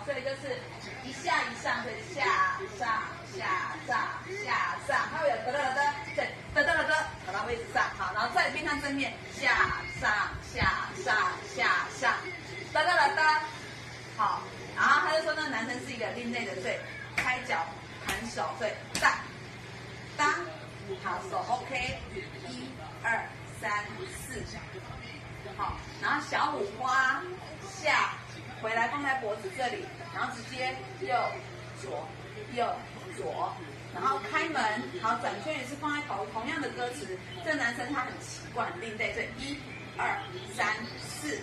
所以就是一下一上，所以下上下上下上，它会有得得得，对，得得得得，跑到位置上，好，然后再面向正面，下上下上下上，得得得得，好，然后他就说那个男生是一个另类的，所以开脚弹手，所以当当，好，手 OK， 1、2、3、4，好，然后小五花下回来放在脖子这里，然后直接右左右左，然后开门，好，转圈也是放在同样的歌词。这男生他很奇怪，很另类，所以1、2、3、4，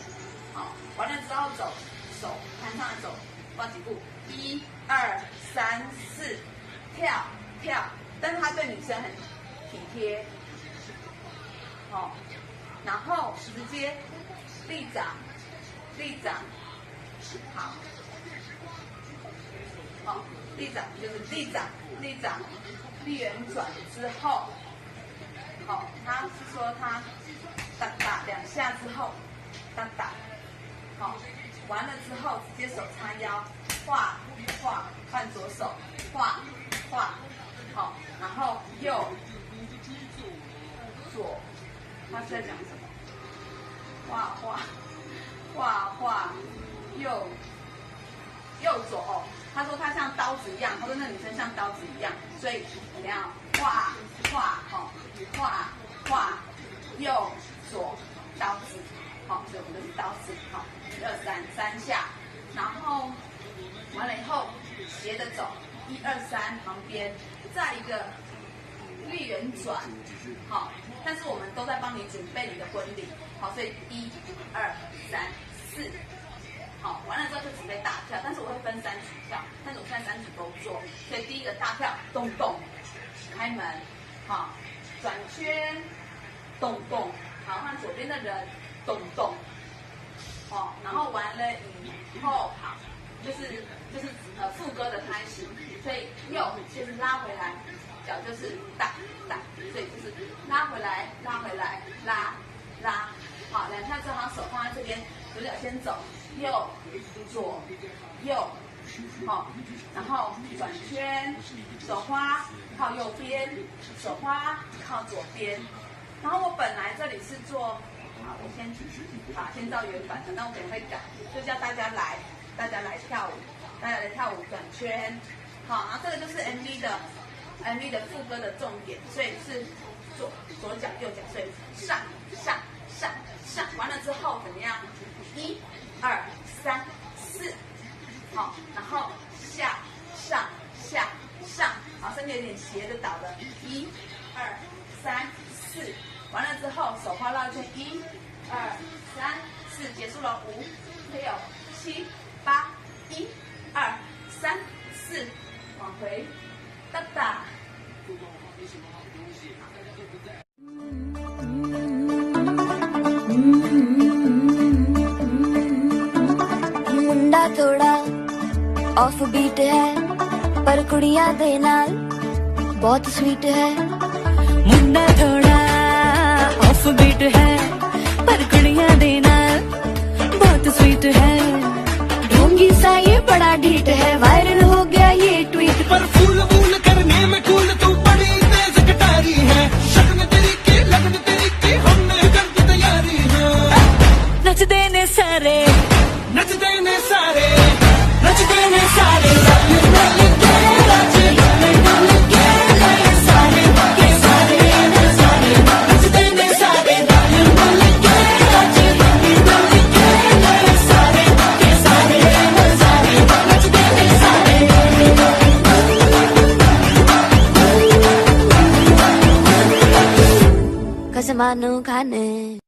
好，完了之后走手弹上来走，报几步？1、2、3、4，跳跳，但是他对女生很体贴，好，然后直接立掌，立掌，好，好，立掌就是立掌，立掌，立圆转之后，好，他是说他打打2下之后，打打，好，完了之后直接手叉腰，画画换左手，画画，好，然后右左，他是在讲什么？画画画画，右左哦。他说他像刀子一样，他说那女生像刀子一样，所以我们要画画哦，画画右左刀子，好，所以我们就是刀子，好，1、2、3，3下，然后完了以后斜着走，1、2、3旁边再一个立圆转，好，但是我们都在帮你准备你的婚礼，好，所以1、2、3、4。好，完了之后就准备大跳，但是我会分3组跳，但是我现在3组都做，所以第一个大跳，咚咚，开门，好，转圈，咚咚，好，换左边的人，咚咚，好，然后完了以后，好，就是副歌的开始，所以右就是拉回来，脚就是打打，所以就是拉回来，拉回来，拉拉，好，2下之后，手放在这边，左脚先走。右左右，好，然后转圈，手花靠右边，手花靠左边。然后我本来这里是做，好，我先照原版的，那我可能会改，就叫大家来跳舞，大家来跳舞转圈，好，然后这个就是 MV 的副歌的重点，所以是左脚右脚，所以上上上上，完了之后怎么样？1、2、3、4，好，然后下上下上，好，身体有点斜着倒的，1、2、3、4，完了之后手花绕一圈，1、2、3、4，结束了，5、6、7、8，1、2、3、4，往回，哒哒。मुंडा थोड़ा off beat है पर कुड़ियां दे नाल बहुत स्वीट है मुंडा थोड़ा ऑफ बीट है पर कुड़ियां दे नाल बहुत स्वीट है ढोंगी सा ये बड़ा ढीठ है वायरल हो गया ये ट्वीट पर फूल वूल करने में कूल तू बड़ी तेज कटारी है शक्ल तेरी की लगन तेरी की हमने कर दी तैयारी है नचदे ने सारे नचदे ने सारे नचदे ने सारे कसमानो खाने